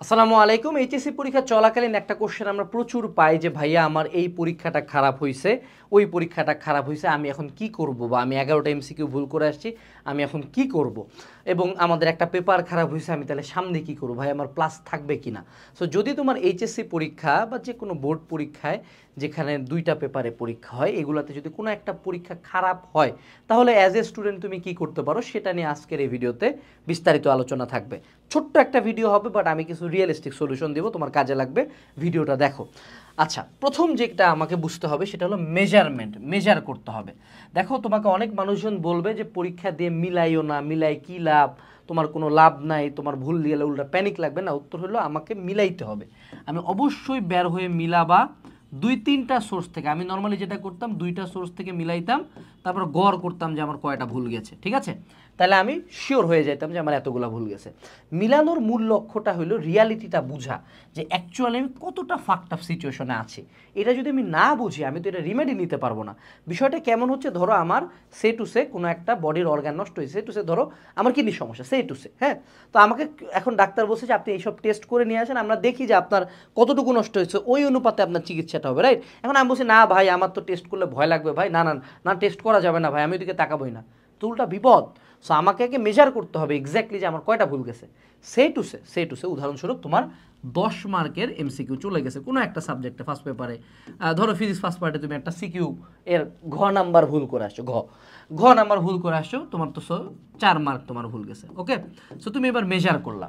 আসসালামু আলাইকুম। এইচএসসি পরীক্ষা চলাকালীন একটা কোশ্চেন আমরা প্রচুর পাই যে ভাইয়া আমার এই পরীক্ষাটা খারাপ হয়েছে, ওই পরীক্ষাটা খারাপ হয়েছে, আমি এখন কি করব, বা আমি 11টা এমসিকিউ ভুল করে আসছি, আমি এখন কি করব, এবং আমাদের একটা পেপার খারাপ হয়েছে, আমি তাহলে সামনে কি করব, ভাই আমার প্লাস থাকবে কিনা। সো যদি তোমার এইচএসসি পরীক্ষা বা যে কোনো বোর্ড পরীক্ষায় যেখানে দুইটা পেপারে পরীক্ষা হয়, এগুলাতে যদি কোনো একটা পরীক্ষা খারাপ হয়, তাহলে অ্যাজ এ স্টুডেন্ট তুমি কি করতে পারো সেটা নিয়ে আজকের এই ভিডিওতে বিস্তারিত আলোচনা থাকবে। ছোট্ট একটা ভিডিও হবে, বাট আমি কিছু রিয়েলিস্টিক সলিউশন দিব, তোমার কাজে লাগবে, ভিডিওটা দেখো। আচ্ছা, প্রথম যেটা আমাকে বুঝতে হবে সেটা হলো মেজারমেন্ট, মেজার করতে হবে। দেখো, তোমাকে অনেক মানুষজন বলবে যে পরীক্ষা দিয়ে মিলাইও না, মিলাই কি লাভ, তোমার কোনো লাভ নাই, তোমার ভুল গেলে উল্টা প্যানিক লাগবে না। উত্তর হলো আমাকে মিলাইতে হবে। আমি অবশ্যই বের হয়ে মিলাবা দুই তিনটা সোর্স থেকে। আমি নর্মালি যেটা করতাম, দুইটা সোর্স থেকে মিলাইতাম, তারপর গড় করতাম যে আমার কয়টা ভুল গেছে, ঠিক আছে? তাহলে আমি শিওর হয়ে যেতাম যে আমার এতগুলো ভুল গেছে। মিলানোর মূল লক্ষ্যটা হলো রিয়ালিটিটা বোঝা, যে অ্যাকচুয়ালি আমি কতটা ফাকড আপ সিচুয়েশনে আছি। এটা যদি আমি না বুঝি, আমি তো এটা রিমেডি নিতে পারবো না। বিষয়টা কেমন হচ্ছে, ধরো আমার সে টু সে কোনো একটা বডির অর্গান নষ্ট হয়েছে, সে টু সে ধরো আমার কিডনির সমস্যা, সে টু সে, হ্যাঁ। তো আমাকে এখন ডাক্তার বলছে যে আপনি এইসব টেস্ট করে নিয়ে আসেন, আমরা দেখি যে আপনার কতটুকু নষ্ট হয়েছে, ওই অনুপাতে আপনার চিকিৎসাটা হবে, রাইট? এখন আমি বলছি না ভাই, আমার তো টেস্ট করলে ভয় লাগবে ভাই, না না না, টেস্ট করা যাবে না ভাই, আমি ওইদিকে তাকাবোই না। তো উল্টা বিপদ। সো আমাকে আগে মেজার করতে হবে এক্স্যাক্টলি যে আমার কয়টা ভুল গেছে। সে টু সে উদাহরণস্বরূপ তোমার 10 মার্কের এমসিকিউ চলে গেছে কোনো একটা সাবজেক্টে, ফার্স্ট পেপারে। ধরো ফিজিক্স ফার্স্ট পার্টে তুমি একটা সিকিউ এর ঘ নাম্বার ভুল করে আসছো, ঘ নাম্বার ভুল করে আসছো, তোমার তো 4 মার্ক তোমার ভুল গেছে, ওকে। সো তুমি এবার মেজার করলা।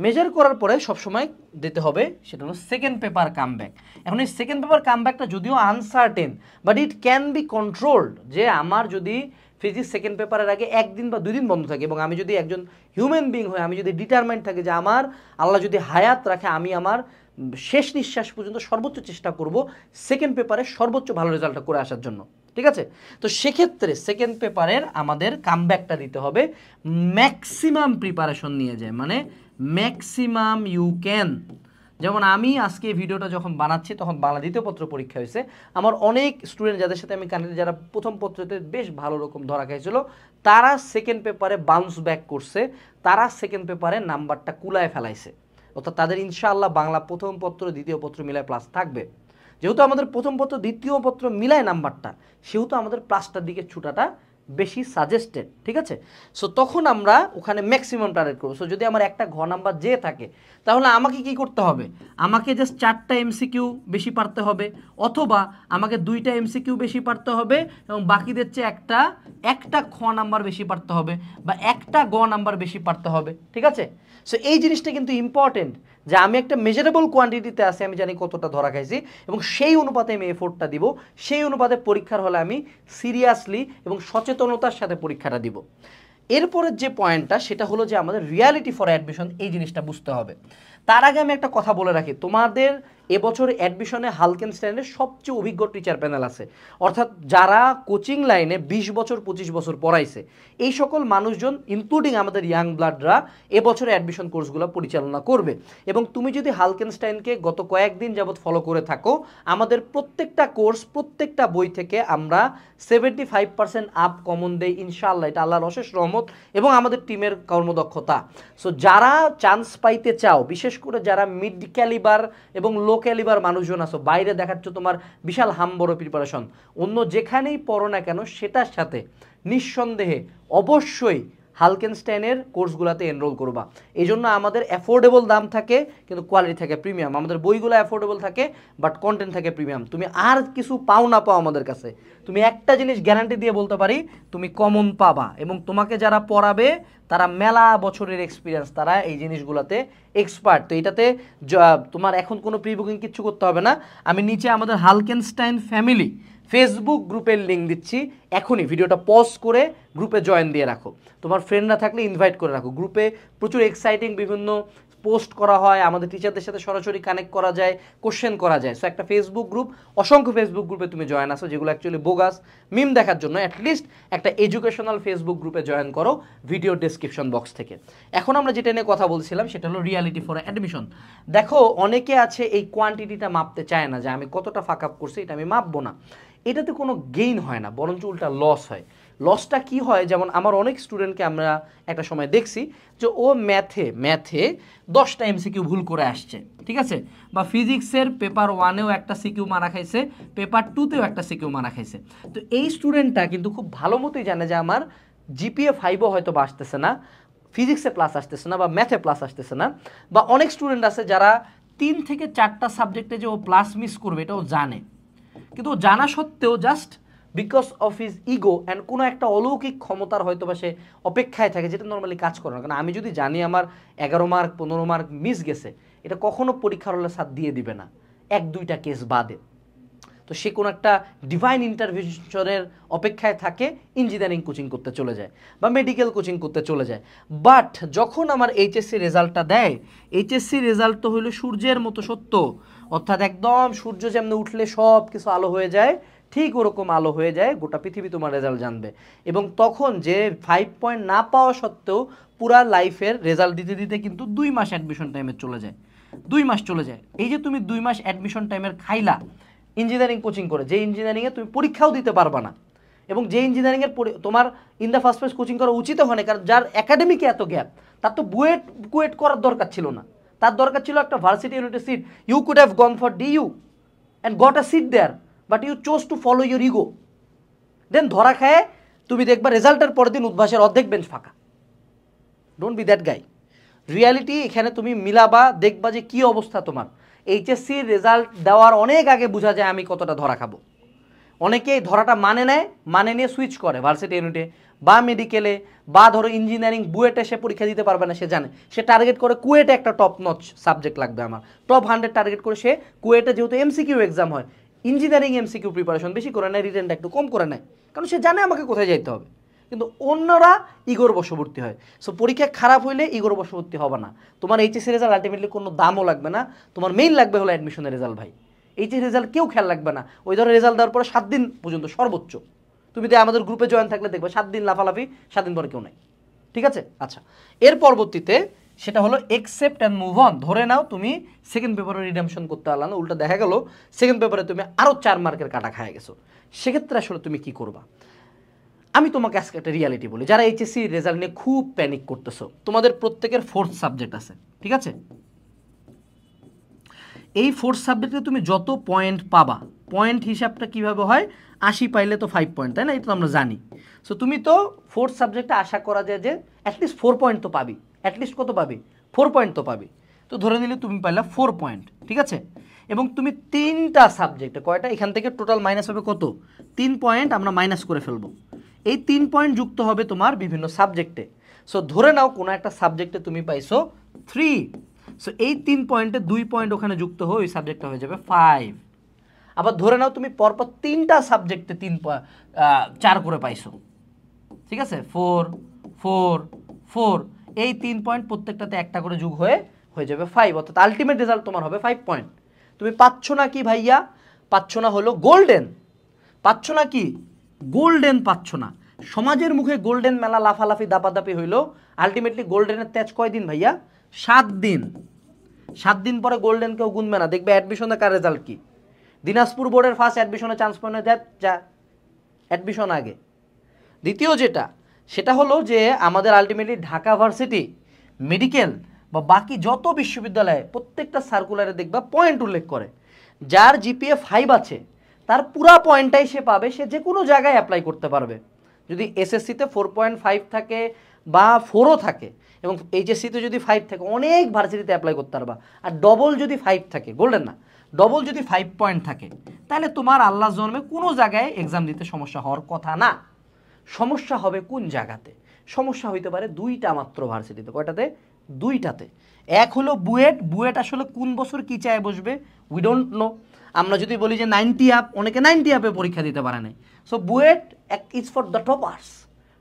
মেজার করার পরে সবসময় দিতে হবে সেটা হলো সেকেন্ড পেপার কামব্যাক। এখন এই সেকেন্ড পেপার কামব্যাকটা যদিও uncertain, but it can be controlled. যে আমার যদি ফিজিক্স সেকেন্ড পেপারের আগে একদিন বা 2 দিন বন্ধ থাকে, এবং আমি যদি একজন হিউম্যান বিং হয়ে আমি যদি ডিটারমাইন্ড থাকি যে আমার আল্লাহ যদি হায়াত রাখে, আমি আমার শেষ নিঃশ্বাস পর্যন্ত সর্বোচ্চ চেষ্টা করব সেকেন্ড পেপারে সর্বোচ্চ ভালো রেজাল্টটা করে আসার জন্য, ঠিক আছে? তো সেক্ষেত্রে সেকেন্ড পেপারের আমাদের কামব্যাকটা দিতে হবে ম্যাক্সিমাম প্রিপারেশন নিয়ে যায়, মানে ম্যাক্সিমাম ইউ ক্যান। যেমন আমি আজকে এই ভিডিওটা যখন বানাচ্ছি তখন বাংলা দ্বিতীয় পত্র পরীক্ষা হয়েছে। আমার অনেক স্টুডেন্ট যাদের সাথে আমি কানেক্টেড, যারা প্রথম পত্রতে বেশ ভালো রকম ধরা খাইছিল, তারা সেকেন্ড পেপারে বাউন্স ব্যাক করছে, তারা সেকেন্ড পেপারে নাম্বারটা কুলায় ফেলাইছে। অর্থাৎ তাদের ইনশাআল্লাহ বাংলা প্রথম পত্র দ্বিতীয় পত্র মিলায় প্লাস থাকবে। যেহেতু আমাদের প্রথম পত্র দ্বিতীয় পত্র মিলায় নাম্বারটা, সেহেতু আমাদের প্লাসটার দিকে ছুটাটা বেশি সাজেস্টেড, ঠিক আছে? সো তখন আমরা ওখানে ম্যাক্সিমাম টার্গেট করবো। সো যদি আমার একটা ঘ নাম্বার যে থাকে, তাহলে আমাকে কি করতে হবে? আমাকে জাস্ট 4টা এমসিকিউ বেশি পারতে হবে, অথবা আমাকে 2টা এমসিকিউ বেশি পারতে হবে, এবং বাকিদের চেয়ে একটা খ নাম্বার বেশি পারতে হবে, বা একটা গ নাম্বার বেশি পারতে হবে, ঠিক আছে? সো এই জিনিসটা কিন্তু ইম্পর্টেন্ট, যে আমি একটা মেজারেবল কোয়ান্টিটিতে আছি, আমি জানি কতটা ধরা খাইছি, এবং সেই অনুপাতে আমি এফোর্টটা দিব, সেই অনুপাতে পরীক্ষার হলে আমি সিরিয়াসলি এবং সচেতনতার সাথে পরীক্ষাটা দিব। এরপরের যে পয়েন্টটা সেটা হলো যে আমাদের রিয়ালিটি ফর অ্যাডমিশন, এই জিনিসটা বুঝতে হবে। তার আগে আমি একটা কথা বলে রাখি, তোমাদের এবছর অ্যাডমিশনে হালকেনস্টাইনের সবচেয়ে অভিজ্ঞ টিচার প্যানেল আছে, অর্থাৎ যারা কোচিং লাইনে 20 বছর 25 বছর পড়াইছে, এই সকল মানুষজন ইনক্লুডিং আমাদের ইয়াং ব্লাডরা এবছরে অ্যাডমিশন কোর্সগুলো পরিচালনা করবে। এবং তুমি যদি হালকেনস্টাইনকে গত কয়েকদিন যাবৎ ফলো করে থাকো, আমাদের প্রত্যেকটা কোর্স প্রত্যেকটা বই থেকে আমরা 75% আপ কমন দেই ইনশাআল্লাহ। এটা আল্লাহর অশেষ রহমত এবং আমাদের টিমের কর্মদক্ষতা। সো যারা চান্স পাইতে চাও, বিশেষ করে যারা মিড ক্যালিবার এবং লো ক্যালিবার মানুষজন আছো, বাইরে দেখাচ্ছ তোমার বিশাল বড় প্রিপারেশন, অন্য যেখানেই পড়ো না কেন সেটার সাথে নিঃসন্দেহে অবশ্যই হালকেনস্টাইনের কোর্সগুলোতে এনরোল করবা। এই জন্য আমাদের অ্যাফোর্ডেবল দাম থাকে, কিন্তু কোয়ালিটি থাকে প্রিমিয়াম। আমাদের বইগুলো অ্যাফোর্ডেবল থাকে, বাট কন্টেন্ট থাকে প্রিমিয়াম। তুমি আর কিছু পাও না পাও আমাদের কাছে, তুমি একটা জিনিস গ্যারান্টি দিয়ে বলতে পারি, তুমি কমন পাবা। এবং তোমাকে যারা পড়াবে তারা মেলা বছরের এক্সপিরিয়েন্স, তারা এই জিনিসগুলোতে এক্সপার্ট। তো এটাতে তোমার এখন কোনো প্রি বুকিং কিচ্ছু করতে হবে না। আমি নিচে আমাদের হালকেনস্টাইন ফ্যামিলি ফেসবুক গ্রুপের লিঙ্ক দিচ্ছি, এখনই ভিডিওটা পজ করে গ্রুপে জয়েন দিয়ে রাখো। তোমার ফ্রেন্ডরা থাকলে ইনভাইট করে রাখো। গ্রুপে প্রচুর এক্সাইটিং বিভিন্ন পোস্ট করা হয়, আমাদের টিচারদের সাথে সরাসরি কানেক্ট করা যায়, কোশ্চেন করা যায়। সো একটা ফেসবুক গ্রুপ, অসংখ্য ফেসবুক গ্রুপে তুমি জয়েন আসো, যেগুলো অ্যাকচুয়ালি বোগাস মিম দেখার জন্য। অ্যাটলিস্ট একটা এডুকেশনাল ফেসবুক গ্রুপে জয়েন করো ভিডিও ডেসক্রিপশন বক্স থেকে। এখন আমরা যেটা নিয়ে কথা বলছিলাম সেটা হলো রিয়ালিটি ফর অ্যাডমিশন। দেখো, অনেকে আছে এই কোয়ান্টিটিটা মাপতে চায় না, যে আমি কতটা ফাক আপ করছি এটা আমি মাপবো না। এটাতে কোনো গেইন হয় না, বরঞ্চ উল্টা লস হয়। লসটা কি হয়, যেমন আমার অনেক স্টুডেন্টকে আমরা একটা সময় দেখছি যে ও ম্যাথে 10টা এমসিকিউ ভুল করে আসছে, ঠিক আছে, বা ফিজিক্সের পেপার 1-এও একটা সিকিউ মারা খাইছে, পেপার 2-তেও একটা সিকিউ মারা খাইছে। তো এই স্টুডেন্টটা কিন্তু খুব ভালো মতোই জানে যে আমার জিপিএ 5ও হয়তো বা আসতেছে না, ফিজিক্সে প্লাস আসতেছে না, বা ম্যাথে প্লাস আসতেছে না, বা অনেক স্টুডেন্ট আছে যারা 3 থেকে 4টা সাবজেক্টে যে ও প্লাস মিস করবে এটাও জানে, কিন্তু ও জানা সত্ত্বেও just because of his ego and কোনো একটা অলৌকিক ক্ষমতার হয়তো বা সে অপেক্ষায় থাকে, যেটা নর্মালি কাজ করে না। কারণ আমি যদি জানি আমার 11 মার্ক 15 মার্ক মিস গেছে, এটা কখনো পরীক্ষার হলে সাথ দিয়ে দিবে না, 1-2টা কেস বাদে। তো সে কোনো একটা ডিভাইন ইন্টারভেনশনের অপেক্ষায় থাকে, ইঞ্জিনিয়ারিং কোচিং করতে চলে যায় বা মেডিকেল কোচিং করতে চলে যায়। বাট যখন আমার এইচএসসি রেজাল্টটা দেয়, এইচএসসি রেজাল্ট তো হলো সূর্যের মতো সত্য, অর্থাৎ একদম সূর্য যেমন উঠলে সব কিছু আলো হয়ে যায়, ঠিক ওরকম আলো হয়ে যায়, গোটা পৃথিবী তোমার রেজাল্ট জানবে। এবং তখন যে 5 পয়েন্ট না পাওয়া সত্ত্বেও পুরা লাইফের রেজাল্ট দিতে দিতে কিন্তু 2 মাস অ্যাডমিশন টাইমে চলে যায়, 2 মাস চলে যায়। এই যে তুমি 2 মাস অ্যাডমিশন টাইমের খাইলা ইঞ্জিনিয়ারিং কোচিং করে, যে ইঞ্জিনিয়ারিংয়ে তুমি পরীক্ষাও দিতে পারবা না, এবং যে ইঞ্জিনিয়ারিংয়ের তোমার in the first place coaching করা উচিত হয় না, কারণ যার একাডেমিকে এত গ্যাপ, তার তো কুয়েট করার দরকার ছিল না, তার দরকার ছিল একটা ভার্সিটি ইউনিটের seat. You could have gone for DU and got a seat there, but you chose to follow your ego. Then ধরা খায় তুমি দেখবা রেজাল্টের পরের দিন উদ্ভাসের অর্ধেক বেঞ্চ ফাঁকা। Don't be that guy. Reality এখানে তুমি মিলাবা, দেখবা যে কী অবস্থা তোমার। এইচএসসির রেজাল্ট দেওয়ার অনেক আগে বোঝা যায় আমি কতটা ধরা খাবো। অনেকেই ধরাটা মানে নিয়ে সুইচ করে ভার্সিটি ইউনিটে বা মেডিকেলে, বা ধরো ইঞ্জিনিয়ারিং বুয়েটে সে পরীক্ষা দিতে পারবে না, সে জানে, সে টার্গেট করে কুয়েটে একটা টপ নচ সাবজেক্ট লাগবে আমার, টপ 100 টার্গেট করে সে কুয়েটে, যেহেতু এমসিকিউ এক্সাম হয়, ইঞ্জিনিয়ারিং এমসিকিউ প্রিপারেশন বেশি করে নেয়, রিটেনটা একটু কম করে নেয়, কারণ সে জানে আমাকে কোথায় যাইতে হবে। কিন্তু অন্যরা ইগোর বশবর্তী হয়। সো পরীক্ষা খারাপ হইলে ইগোর বশবর্তী হবে না। তোমার এইচএসসি রেজাল্ট আলটিমেটলি কোনো দামও লাগবে না, তোমার মেইন লাগবে হলো অ্যাডমিশনের রেজাল্ট ভাই। এইচএসসি রেজাল্ট কেউ খেয়াল রাখবে না, ওই ধরো রেজাল্ট দেওয়ার পরে 7 দিন পর্যন্ত সর্বোচ্চ, তুমি তো আমাদের গ্রুপে জয়েন থাকলে দেখবে 7 দিন লাফালাফি, 7 দিন পরে কেউ নাই, ঠিক আছে। আচ্ছা, এর পরবর্তীতে সেটা হলো একসেপ্ট অ্যান্ড মুভ অন। ধরে নাও তুমি সেকেন্ড পেপারে রিডেমশন করতে পারলা না, উল্টা দেখা গেল সেকেন্ড পেপারে তুমি আরও 4 মার্কের কাটা খায় গেছো, সেক্ষেত্রে আসলে তুমি কি করবা? আমি তোমাকে আজকে একটা রিয়ালিটি বলি, যারা এইচএসসি রেজাল্ট নিয়ে খুব প্যানিক করতেছো, তোমাদের প্রত্যেকের 4th সাবজেক্ট আছে, ঠিক আছে। এই 4th সাবজেক্টে তুমি যত পয়েন্ট পাবা, পয়েন্ট হিসাবটা কিভাবে হয়, 80 পাইলে তো 5 পয়েন্ট, তাই না? এটা তো আমরা জানি। সো তুমি তো 4th সাবজেক্টে আশা করা যায় যে অ্যাটলিস্ট 4 পয়েন্ট তো পাবি, অ্যাটলিস্ট কত পাবি? 4 পয়েন্ট তো পাবি। তো ধরে নিলে তুমি পাইলা 4 পয়েন্ট, ঠিক আছে। এবং তুমি 3টা সাবজেক্টে কয়টা, এখান থেকে টোটাল মাইনাস হবে কত? 3 পয়েন্ট আমরা মাইনাস করে ফেলবো। এই 3 পয়েন্ট যুক্ত হবে তোমার বিভিন্ন সাবজেক্টে। সো ধরে নাও কোনো একটা সাবজেক্টে তুমি পাইছো 3, সো এই 3 পয়েন্টে 2 পয়েন্ট ওখানে যুক্ত হয়ে ওই সাবজেক্টটা হয়ে যাবে 5। আবার ধরে নাও তুমি পরপর 3টা সাবজেক্টে 4 করে পাইছো, ঠিক আছে, 4 4 4, এই 3 পয়েন্ট প্রত্যেকটাতে একটা করে যোগ হয়ে যাবে 5, অর্থাৎ আলটিমেট রেজাল্ট তোমার হবে 5 পয়েন্ট। তুমি পাচ্ছ না কি ভাইয়া? পাচ্ছ না হলো গোল্ডেন, পাচ্ছ না কি গোল্ডেন, পাচ্ছ না। সমাজের মুখে গোল্ডেন মেলা লাফালাফি দাপাদাপি হইলো, আলটিমেটলি গোল্ডেনের তেজ কয়দিন ভাইয়া? 7 দিন। 7 দিন পরে গোল্ডেন কেউ গুনবে না, দেখবে অ্যাডমিশনে কার রেজাল্ট কি। দিনাজপুর বোর্ডের ফার্স্ট অ্যাডমিশনে চান্স পাওয়া যা অ্যাডমিশন আগে। দ্বিতীয় যেটা, সেটা হলো যে আমাদের আলটিমেটলি ঢাকা ভার্সিটি, মেডিকেল বা বাকি যত বিশ্ববিদ্যালয়ে প্রত্যেকটা সার্কুলারে দেখবা পয়েন্ট উল্লেখ করে, যার জিপিএ 5 আছে তার পুরা পয়েন্টটাই সে পাবে, সে যে কোনো জায়গায় অ্যাপ্লাই করতে পারবে। যদি এসএসসিতে 4.5 থাকে বা 4ও থাকে, এবং এইচএসসিতে যদি 5 থাকে, অনেক ভার্সিটিতে অ্যাপ্লাই করতে পারবা। আর ডবল যদি 5 থাকে, গোল্ডেন না, ডবল যদি 5 পয়েন্ট থাকে, তাহলে তোমার আল্লাহ জন্মে কোনো জায়গায় এক্সাম দিতে সমস্যা হওয়ার কথা না। সমস্যা হবে কোন জায়গাতে? সমস্যা হইতে পারে 2টা মাত্র ভার্সিটিতে। কয়টাতে? 2টাতে। এক হলো বুয়েট। বুয়েট আসলে কোন বছর কি চায় বসবে উই ডোন্ট নো। আমরা যদি বলি যে 90 আপ, অনেকে 90 আপে পরীক্ষা দিতে পারে নাই। So BUET is for the toppers,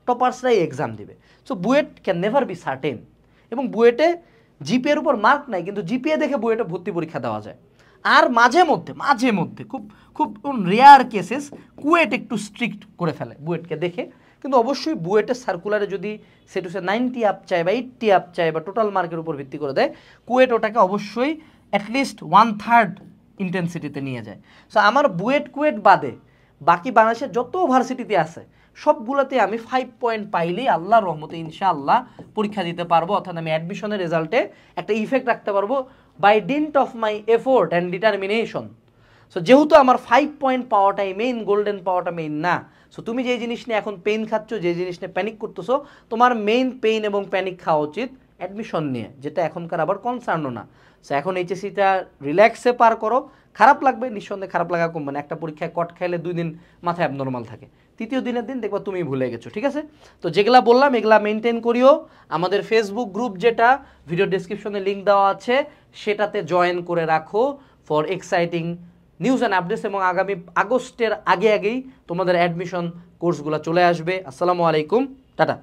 টপার্সরাই এক্সাম দিবে। So BUET can never be certain. এবং বুয়েটে জিপিএর উপর মার্ক নাই, কিন্তু জিপিএ দেখে বুয়েটে ভর্তি পরীক্ষা দেওয়া যায়। আর মাঝে মধ্যে খুব রেয়ার কেসেস কুয়েট একটু স্ট্রিক্ট করে ফেলে বুয়েটকে দেখে, কিন্তু অবশ্যই বুয়েটের সার্কুলারে যদি সেটুসে 90 আপ চায় বা 80 আপ চায় বা টোটাল মার্কের উপর ভিত্তি করে দেয়, কুয়েট ওটাকে অবশ্যই অ্যাটলিস্ট 1/3 ইন্টেন্সিটিতে নিয়ে যায়। সো আমার কুয়েট বাদে বাকি বাংলাদেশের যত ভার্সিটিতে আছে সবগুলোতে আমি 5 পয়েন্ট পাইলেই আল্লাহর রহমতে ইনশাআল্লাহ পরীক্ষা দিতে পারবো, অর্থাৎ আমি অ্যাডমিশনের রেজাল্টে একটা ইফেক্ট রাখতে পারবো by dint of my effort and determination. So যেহেতু আমার 5 পয়েন্ট পাওয়াটাই মেইন, গোল্ডেন পাওয়াটা মেইন না। সো তুমি যে জিনিস নিয়ে এখন পেইন খাচ্ছ, যে জিনিস নিয়ে প্যানিক করতেছো, তোমার মেইন পেইন এবং প্যানিক খাওয়া উচিত অ্যাডমিশন নিয়ে, যেটা এখনকার আবার কনসার্নও না। সো এখন এইচএসসিটা রিল্যাক্সে পার করো। খারাপ লাগবে, নিঃসন্দেহে খারাপ লাগা কম, মানে একটা পরীক্ষায় কট খাইলে 2 দিন মাথায় অ্যাবনর্মাল থাকে, তৃতীয় দিনের দিন দেখবা তুমি ভুলে গেছো, ঠিক আছে? তো যেগুলা বললাম এগুলা মেনটেন করিও। আমাদের ফেসবুক গ্রুপ, যেটা ভিডিও ডেসক্রিপশনে লিঙ্ক দেওয়া আছে, সেটাতে জয়েন করে রাখো for exciting news and updates, এবং আগামী আগস্টের আগেই তোমাদের অ্যাডমিশন কোর্সগুলো চলে আসবে। আসসালামু আলাইকুম, টাটা।